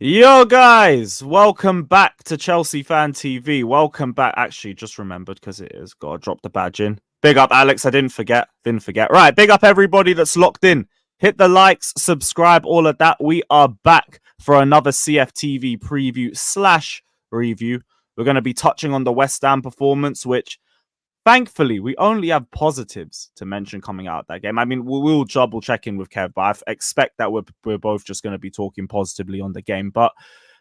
Yo, guys, welcome back to Chelsea Fan TV. Welcome back. Actually, just remembered because it is. Gotta drop the badge in. Big up, Alex. I didn't forget. Right, big up everybody that's locked in. Hit the likes, subscribe, all of that. We are back for another CFTV preview / review. We're going to be touching on the West Ham performance, which thankfully we only have positives to mention coming out of that game. I mean, we'll double check in with Kev, but I expect that we're both just going to be talking positively on the game. But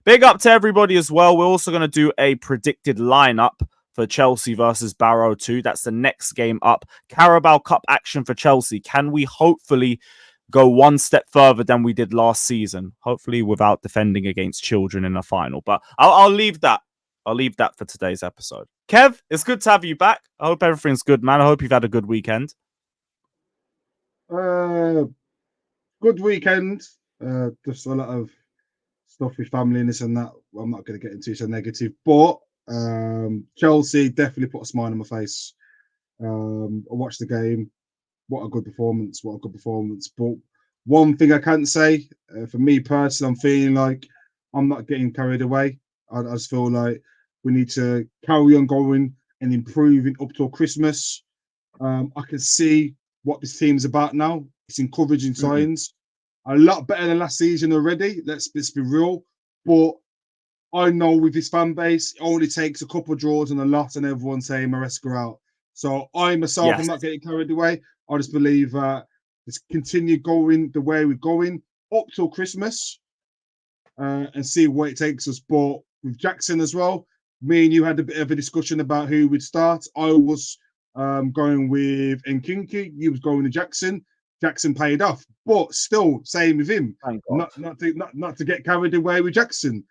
big up to everybody as well. We're also going to do a predicted lineup for Chelsea versus Barrow 2. That's the next game up. Carabao Cup action for Chelsea. Can we hopefully go one step further than we did last season? Hopefully without defending against children in a final. But I'll leave that. I'll leave that for today's episode. Kev, it's good to have you back. I hope everything's good, man. I hope you've had a good weekend. Good weekend. Just a lot of stuff with family and this and that. I'm not going to get into it's a negative, but Chelsea definitely put a smile on my face. I watched the game. What a good performance! What a good performance! But one thing I can't say, for me personally, I'm feeling like I'm not getting carried away. I just feel like we need to carry on going and improving up till Christmas. I can see what this team's about now. It's encouraging signs. A lot better than last season already. Let's be real. But I know with this fan base, it only takes a couple of draws and a loss, and everyone's saying Maresca out. So I myself, I'm not getting carried away. I just believe let's continue going the way we're going up till Christmas and see where it takes us. But with Jackson as well, me and you had a bit of a discussion about who would start. I was going with Nkunku. You was going with Jackson. Jackson paid off, but still, same with him. Not to get carried away with Jackson.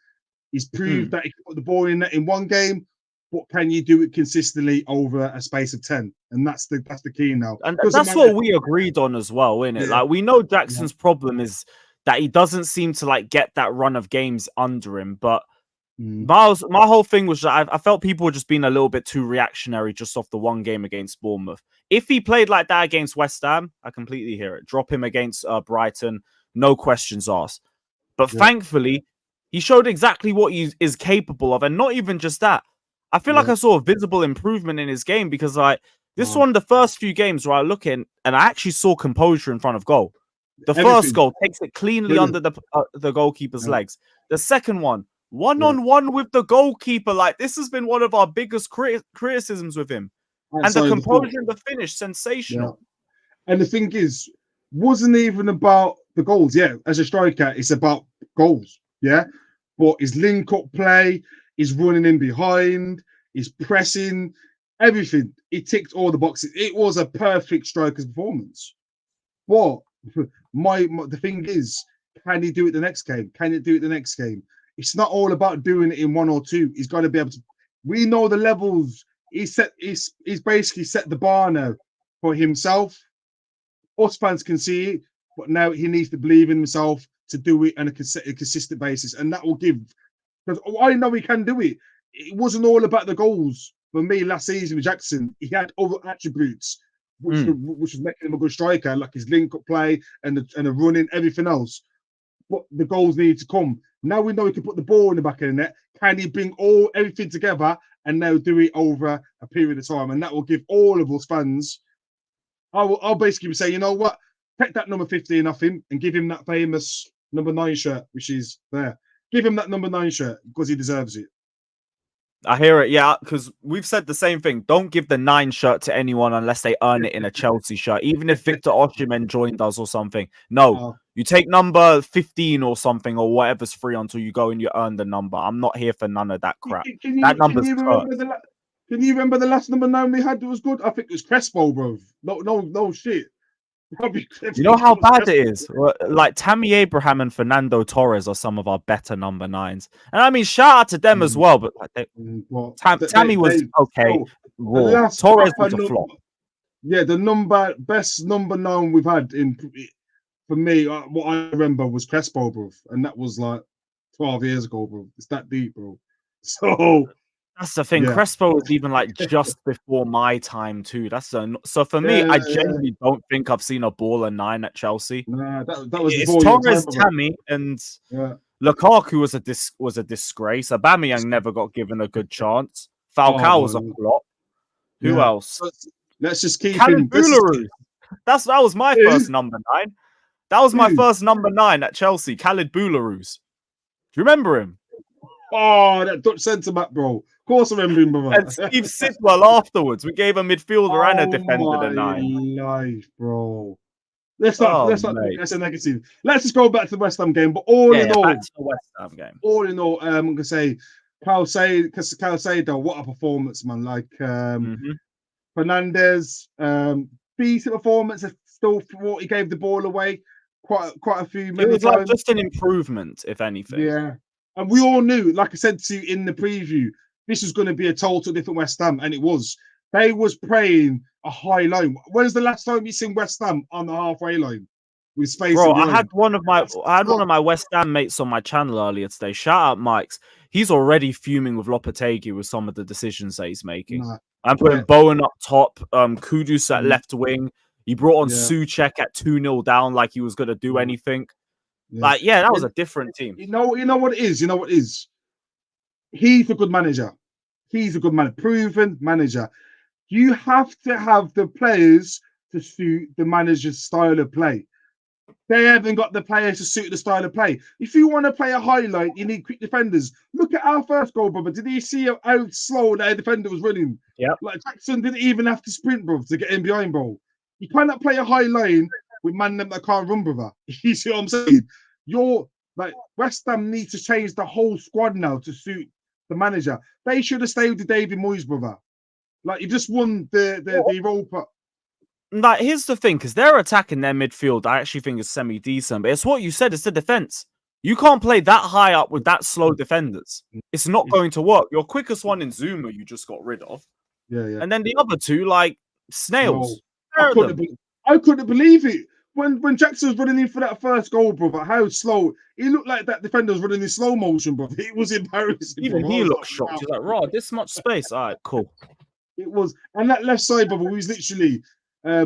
He's proved that he can put the ball in one game, but can you do it consistently over a space of 10? And that's the key now. And that's what we agreed on as well, isn't it? Yeah. Like, we know Jackson's problem is that he doesn't seem to like get that run of games under him, but my whole thing was that I felt people were just being a little bit too reactionary just off the one game against Bournemouth. If he played like that against West Ham, I completely hear it. Drop him against Brighton, no questions asked. But thankfully, he showed exactly what he is capable of. And not even just that. I feel like I saw a visible improvement in his game because like this one of the first few games where I look in and I actually saw composure in front of goal. The first goal takes it cleanly under the goalkeeper's legs. The second one-on-one with the goalkeeper. Like, this has been one of our biggest criticisms with him. And the composure and the finish, sensational. Yeah. And the thing is, wasn't even about the goals. Yeah, as a striker, it's about goals. Yeah. But his link-up play, his running in behind, his pressing, everything. It ticked all the boxes. It was a perfect striker's performance. But the thing is, can he do it the next game? Can he do it the next game? It's not all about doing it in one or two. He's got to be able to. We know the levels. He's basically set the bar now for himself. Us fans can see it, but now he needs to believe in himself to do it on a consistent basis, and that will give. Because I know he can do it. It wasn't all about the goals for me last season with Jackson. He had other attributes, which was making him a good striker, like his link-up play and the running, everything else. But the goals need to come. Now we know he can put the ball in the back of the net. Can he bring everything together and now do it over a period of time? And that will give all of us fans. I'll basically say, you know what? Take that number 15 off him and give him that famous number 9 shirt, which is there. Give him that number 9 shirt because he deserves it. I hear it, yeah, because we've said the same thing. Don't give the 9 shirt to anyone unless they earn it in a Chelsea shirt, even if Victor Osimhen joined us or something. No, you take number 15 or something or whatever's free until you go and you earn the number. I'm not here for none of that crap. That number's Can you remember the last number 9 we had that was good? I think it was Crespo, bro. No shit. You know how bad it is? Like Tammy Abraham and Fernando Torres are some of our better number 9s. And I mean, shout out to them as well. But like Tammy was okay. Torres was a flop. Yeah, the best number 9 we've had for me, what I remember was Crespo, bro. And that was like 12 years ago, bro. It's that deep, bro. So that's the thing. Yeah. Crespo was even like just before my time too. So for me, I genuinely don't think I've seen a baller 9 at Chelsea. Nah, that was it's Torres, Tammy, and Lukaku was a disgrace. Aubameyang never got given a good chance. Falcao was a Oh, flop. Who yeah. else? Let's just keep Callum him. Let's just Boularus. That was my first number 9. That was my who? first number 9 at Chelsea. Khalid Boularus. Do you remember him? Oh, that Dutch centre back, bro. Of course I remember him, And brother. Steve Sidwell afterwards. We gave a midfielder and a Oh defender the my 9. life, bro. Let's not Oh, think mate. that's a negative. Let's just go back to the West Ham game. But Yeah, back to the West Ham game. all in all, I'm gonna say Caicedo, what a performance, man. Like Fernandez, decent performance. Still thought he gave the ball away quite a few It many was like times. just an improvement, if anything. Yeah. And we all knew, like I said to you in the preview, this was going to be a total different West Ham, and it was. They was playing a high line. When's the last time you seen West Ham on the halfway line with space Bro, behind? I had one of my West Ham mates on my channel earlier today. Shout out Mike's. He's already fuming with Lopetegui with some of the decisions that he's making. Nah. I'm putting Bowen up top, Kudus at left wing. He brought on Yeah. Souček at 2-0 down like he was gonna do anything. Yeah. Like, yeah, that was a different team. You know what it is? You know what it is? He's a good manager. He's a good man, proven manager. You have to have the players to suit the manager's style of play. They haven't got the players to suit the style of play. If you want to play a highlight, you need quick defenders. Look at our first goal, brother. Did you see how slow that defender was running? Yeah. Like Jackson didn't even have to sprint, bro, to get in behind, bro. You cannot play a high line with man that can't run, brother. You see what I'm saying? You're like West Ham need to change the whole squad now to suit the manager. They should have stayed with David Moyes, brother. Like, he just won the Europa. Like, here's the thing, because they're attacking their midfield, I actually think is semi-decent, but it's what you said, it's the defense. You can't play that high up with that slow defenders. It's not going to work. Your quickest one in Zuma, you just got rid of. Yeah. And then the other two, like, snails. No, I couldn't believe it. When Jackson was running in for that first goal, brother, how slow. He looked like that defender was running in slow motion, brother. It was embarrassing. Even brother. he looked shocked. He's like, "Raw, this much space. All right, cool." It was, and that left side, brother, was literally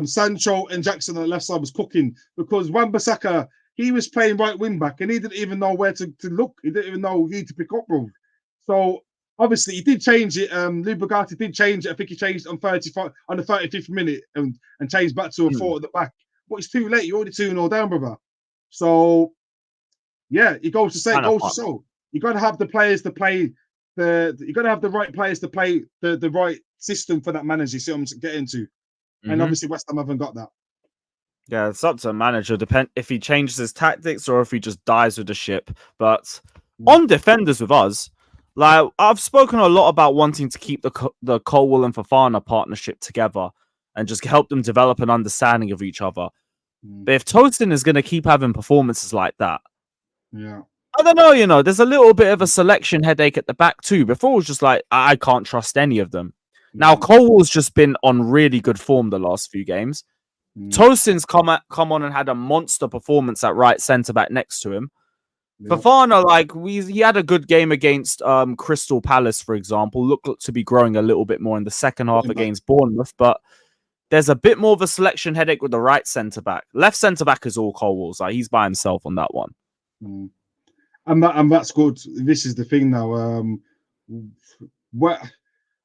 Sancho and Jackson on the left side was cooking because Wan-Bissaka, he was playing right wing back and he didn't even know where to look. He didn't even know who to pick up, bro. So obviously he did change it. Lou Bugatti did change it. I think he changed on the 35th minute and changed back to a 4 at the back. But it's too late. You're already 2-0 down, brother. So yeah, it goes to say, you got to have the players to play. You got to have the right players to play the right system for that manager. You see what I'm getting to? And obviously West Ham haven't got that. Yeah, it's up to a manager. Depend if he changes his tactics or if he just dies with the ship. But on defenders with us, like I've spoken a lot about wanting to keep the Colwill and Fofana partnership together and just help them develop an understanding of each other. But if Tosin is going to keep having performances like that, I don't know, there's a little bit of a selection headache at the back too. Before it was just like, I can't trust any of them. Now, Colwell's just been on really good form the last few games. Tosin's come on and had a monster performance at right centre-back next to him. Fofana, like, he had a good game against Crystal Palace, for example. Looked to be growing a little bit more in the second half against Bournemouth, but there's a bit more of a selection headache with the right centre-back. Left centre-back is all Colwell's. Like, he's by himself on that one. And that's good. This is the thing now.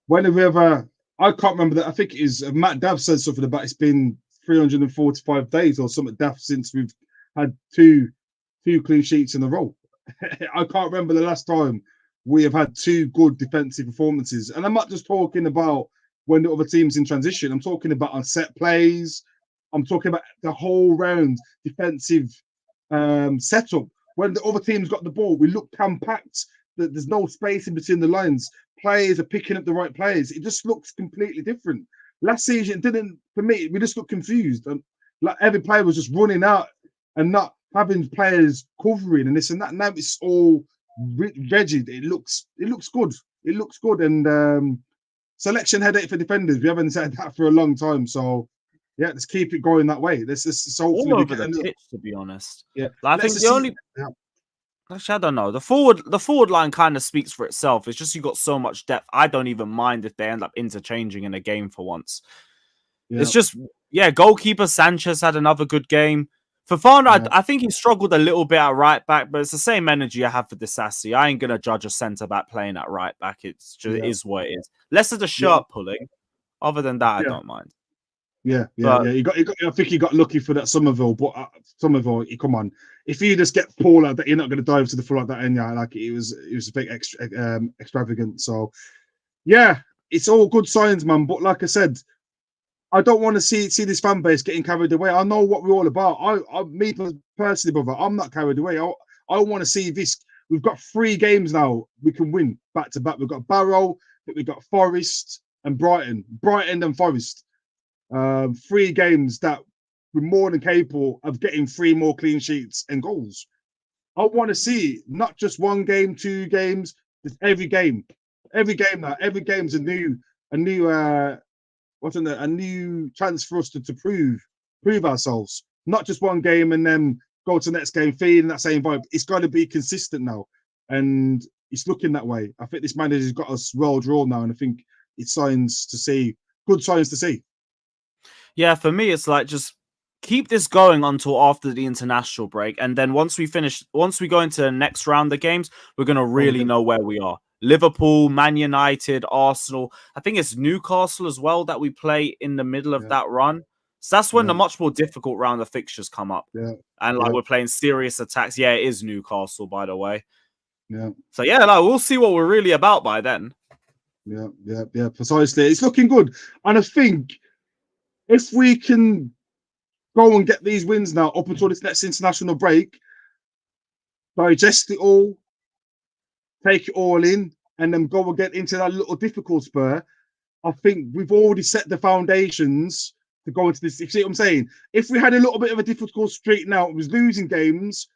Whenever I can't remember that, I think it is Matt Dav said something about it's been 345 days or something daft since we've had two clean sheets in a row. I can't remember the last time we have had 2 good defensive performances. And I'm not just talking about when the other team's in transition. I'm talking about on set plays. I'm talking about the whole round defensive setup. When the other team's got the ball, we look compact. There's no space in between the lines. Players are picking up the right players. It just looks completely different. Last season, it didn't, for me, we just looked confused. And like every player was just running out and not having players covering and this and that. Now it's all rigid. It looks good. It looks good. And selection headache for defenders. We haven't said that for a long time. So yeah, let's keep it going that way. Let's all over the pitch, to be honest. Yeah, I think the only. Actually, I don't know. The forward line kind of speaks for itself. It's just you got so much depth. I don't even mind if they end up interchanging in a game for once. It's just, goalkeeper Sanchez had another good game. Fofana, Yeah. I think he struggled a little bit at right back, but it's the same energy I have for Disassi. I ain't gonna judge a centre back playing at right back. It's just it Yeah. is what it is. Less of the Yeah. shirt pulling. Other than that, I Yeah. don't mind. Yeah. But He got. I think he got lucky for that Somerville, but Somerville, come on. If you just get Paul like that, you're not going to dive to the full like that. And yeah, like it was a bit extravagant. So yeah, it's all good signs, man. But like I said, I don't want to see this fan base getting carried away. I know what we're all about. Me personally, brother, I'm not carried away. I want to see this. We've got 3 games now we can win back to back. We've got Barrow, we've got Forest and Brighton and Forest. 3 games that we're more than capable of getting 3 more clean sheets and goals. I want to see not just 1 game, 2 games, just every game. Every game now. Every game's a new a new chance for us to prove ourselves. Not just 1 game and then go to the next game feeling that same vibe. It's got to be consistent now, and it's looking that way. I think this manager's got us well drawn now, and I think it's good signs to see. yeah, for me, it's like just keep this going until after the international break, and then once we go into the next round of games, we're gonna really know where we are. Liverpool, Man United, Arsenal. I think it's Newcastle as well that we play in the middle of that run. So that's when the much more difficult round of fixtures come up. Yeah. And we're playing serious attacks. Yeah, it is Newcastle, by the way. Yeah. So yeah, we'll see what we're really about by then. Yeah. Precisely. It's looking good. And I think if we can go and get these wins now up until this next international break, digest it all, take it all in, and then go and get into that little difficult spur, I think we've already set the foundations to go into this. You see what I'm saying? If we had a little bit of a difficult streak now, it was losing games,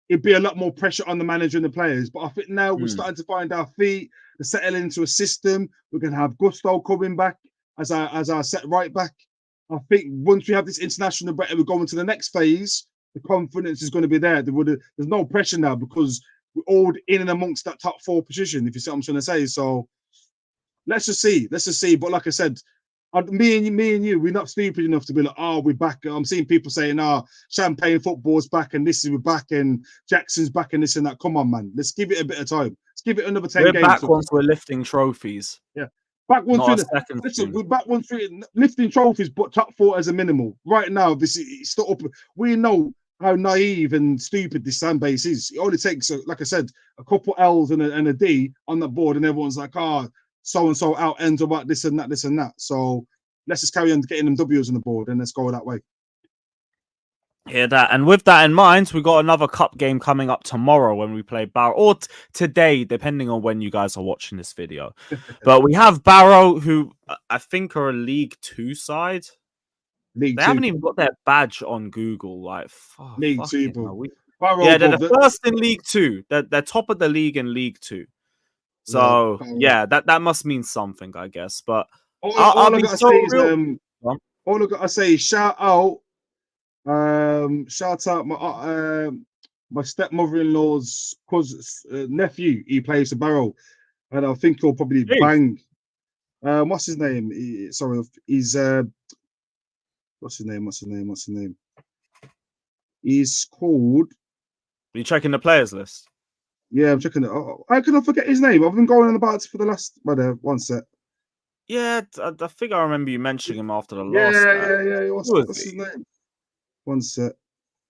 it'd be a lot more pressure on the manager and the players. But I think now we're starting to find our feet, to settle into a system. We're going to have Gusto coming back as our set right back. I think once we have this international break and we're going to the next phase, the confidence is going to be there. There's no pressure now because we're all in and amongst that top 4 position, if you see what I'm trying to say. So let's just see. But like I said, me and you, we're not stupid enough to be like, oh, we're back. I'm seeing people saying, champagne football's back and this is we're back and Jackson's back and this and that. Come on, man. Let's give it a bit of time. Let's give it another 10 we're games. We're back once we're lifting trophies. Yeah. Back once we're back once we're lifting trophies, but top 4 as a minimal. Right now, this is still up. We know how naive and stupid this fan base is. It only takes, like I said, a couple L's and a D on that board, and everyone's like, so and so out ends about this and that. So let's just carry on getting them W's on the board and let's go that way. Hear that. And with that in mind, we got another cup game coming up tomorrow when we play Barrow, or today, depending on when you guys are watching this video. But we have Barrow, who I think are a League 2 side. They haven't even got their badge on Google. Like, League 2, bro. Yeah, they're the first in League 2. They're top of the league in League 2. So yeah, that must mean something, I guess. But all I gotta say is shout out my stepmother-in-law's nephew. He plays for Barrow, and I think he'll probably bang. What's his name? He's what's his name? He's called. Are you checking the players list? Yeah, I'm checking it. How can I forget his name? I've been going on about it for the last. One set. Yeah, I think I remember you mentioning him after the last. Yeah. What's his name? One set.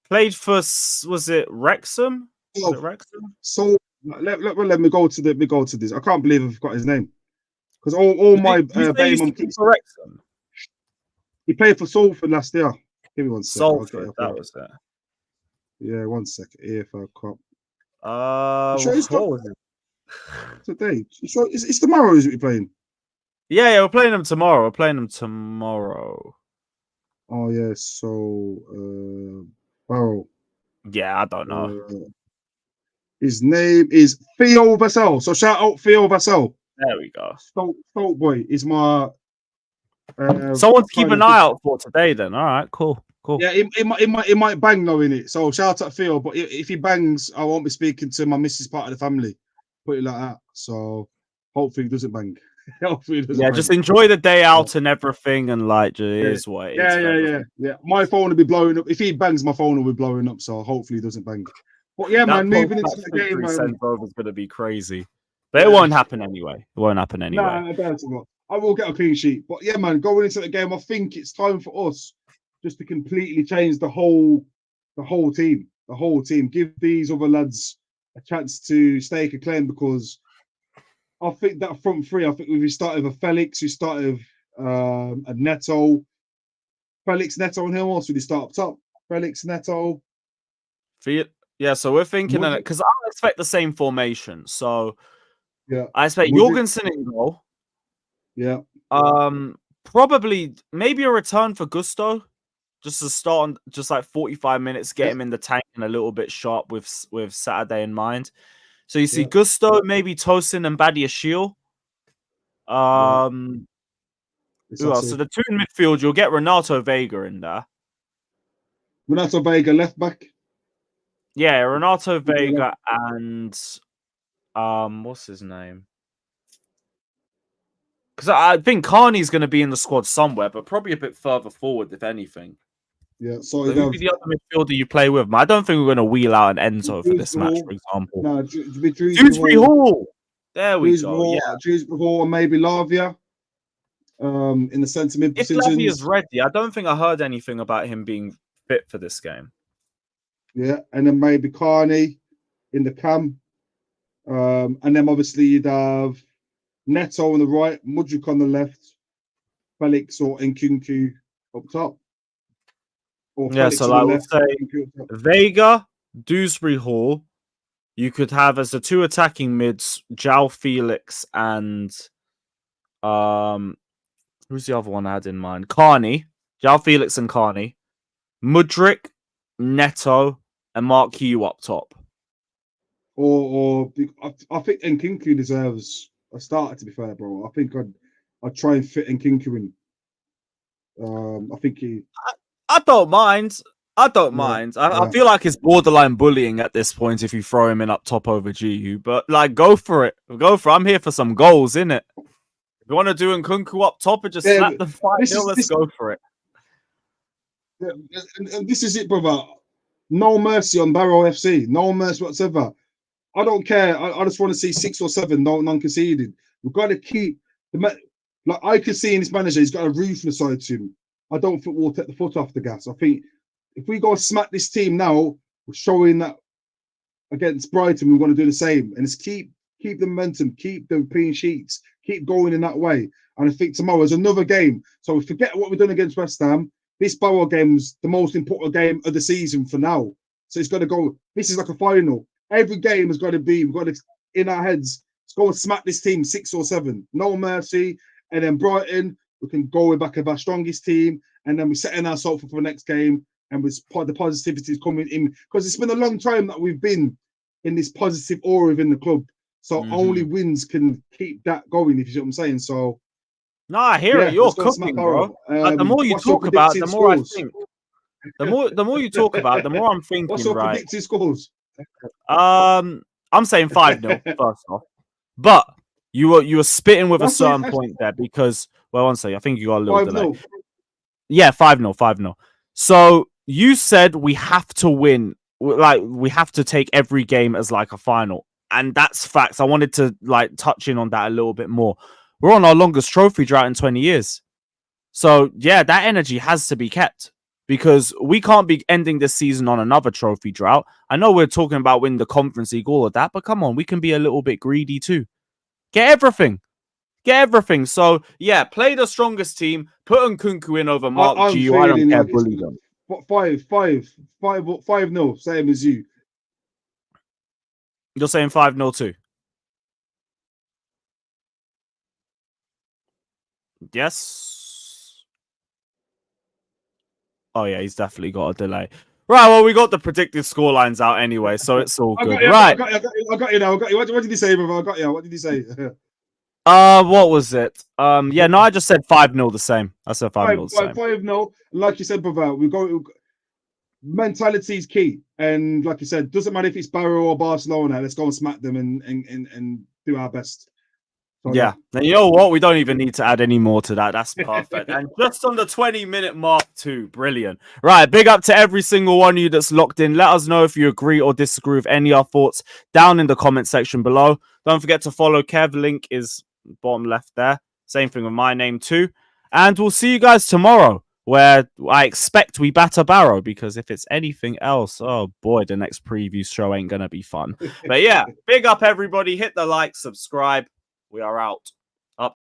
Played for, was it Wrexham? Was it Wrexham? So let me go to this. I can't believe I forgot his name because all my Wrexham. He played for Salford last year. Give me one second. Salford, that was it. Yeah, 1 second. EFL Cup. Sure what was it? Today. It's tomorrow, is it we're playing? Yeah, we're playing them tomorrow. Oh yeah, so Barrow. Yeah, I don't know. His name is Theo Vassell. So shout out Theo Vassell. There we go. Stoke boy is my someone to keep an eye out for today then. All right, cool. Yeah, it might bang though in it. So shout out Theo, but if he bangs, I won't be speaking to my missus part of the family. Put it like that. So hopefully he doesn't bang. Hopefully it doesn't Yeah, bang. just enjoy the day out and everything, and like, it is what it is. Yeah. My phone will be blowing up. If he bangs, my phone will be blowing up. So hopefully he doesn't bang. But yeah, That man, moving into the game. sent over is gonna be crazy, but it won't happen anyway. It won't happen anyway. I doubt it will. I will get a clean sheet. But yeah, man, going into the game, I think it's time for us just to completely change the whole team. The whole team. Give these other lads a chance to stake a claim, because I think that front three, I think we started with Felix, we started with a Neto. Felix, Neto, and who else would he start up top? Felix, Neto. Yeah, so we're thinking Mudryk. because I expect the same formation. So Yeah. I expect Mudryk. Jorgensen in goal. Yeah. Probably maybe a return for Gusto, just to start on just like 45 minutes, get him in the tank and a little bit sharp with Saturday in mind. So you see Gusto, maybe Tosin and Badiashile. Who else? So the two in midfield, you'll get Renato Vega in there. Renato Vega, left back. Yeah, Renato Vega and what's his name? Because I think Carney's going to be in the squad somewhere, but probably a bit further forward, if anything. Yeah, so who'd be the other midfielder you play with? I don't think we're going to wheel out an Enzo for this match, for example. No, Dewsbury Hall. There we go. Dewsbury Hall and maybe Lavia. In the centre mid positions. If Lavia's ready, I don't think I heard anything about him being fit for this game. Yeah, and then maybe Carney in the cam. And then obviously you'd have Neto on the right, Mudryk on the left, Felix or Nkunku up top. Or yeah, Felix so like we'll say Vega, Dewsbury Hall. You could have as the two attacking mids, João Felix and who's the other one I had in mind? Carney. João Felix and Carney. Mudryk, Neto, and Mark Hugh up top. Or I think Nkunku deserves a starter, to be fair, bro. I think I'd try and fit Nkunku in. I think I don't mind. I feel like it's borderline bullying at this point if you throw him in up top over GU, but like go for it. I'm here for some goals, innit? If you want to do Nkunku up top and just slap them 5-0, let's go for it. Yeah, and this is it, brother. No mercy on Barrow FC. No mercy whatsoever. I don't care. I just want to see 6 or 7 non-conceded. We've got to keep like I can see in this manager, he's got a ruthless side to him. I don't think we'll take the foot off the gas. I think if we go smack this team now, we're showing that against Brighton, we want to do the same. And it's keep the momentum, keep the clean sheets, keep going in that way. And I think tomorrow is another game. So we forget what we've done against West Ham. This Barrow game's the most important game of the season for now. So it's got to go. This is like a final. Every game has got to be, we've got to, in our heads, let's go and smack this team 6 or 7. No mercy. And then Brighton, we can go back of our strongest team. And then we're setting ourselves up for the next game. And the positivity is coming in. Because it's been a long time that we've been in this positive aura within the club. So only wins can keep that going, if you see what I'm saying. So, no, I hear it. You're cooking, bro. The more you talk about, the more I think. The more you talk about, the more I'm thinking. What's your predicted scores? I'm saying 5-0 first off, but you were spitting with a certain point there because one second, I think you got a little delay. Yeah, 5-0, 5-0. So you said we have to win, like we have to take every game as like a final, and that's facts. I wanted to like touch in on that a little bit more. We're on our longest trophy drought in 20 years, so yeah, that energy has to be kept. Because we can't be ending this season on another trophy drought. I know we're talking about winning the Conference League, all of that, but come on, we can be a little bit greedy too. Get everything. So, yeah, play the strongest team. Put Nkunku in over Mark G. I don't care, bully them. 5-0, same as you. You're saying 5-0 too? Yes. Oh, yeah, he's definitely got a delay. Right, well, we got the predicted scorelines out anyway, so it's all good. I got you now. What did you say, brother? I got you. What did you say? What was it? Yeah, no, I just said 5-0 the same. I said 5-0 the same. 5-0. Like you said, brother, mentality is key. And like you said, doesn't matter if it's Barrow or Barcelona, let's go and smack them and do our best. So Yeah. And you know what? We don't even need to add any more to that. That's perfect. And just on the 20-minute mark, too. Brilliant. Right. Big up to every single one of you that's locked in. Let us know if you agree or disagree with any of our thoughts down in the comment section below. Don't forget to follow Kev. Link is bottom left there. Same thing with my name, too. And we'll see you guys tomorrow, where I expect we batter Barrow, because if it's anything else, oh boy, the next preview show ain't going to be fun. But yeah, big up everybody. Hit the like, subscribe. We are out. Up.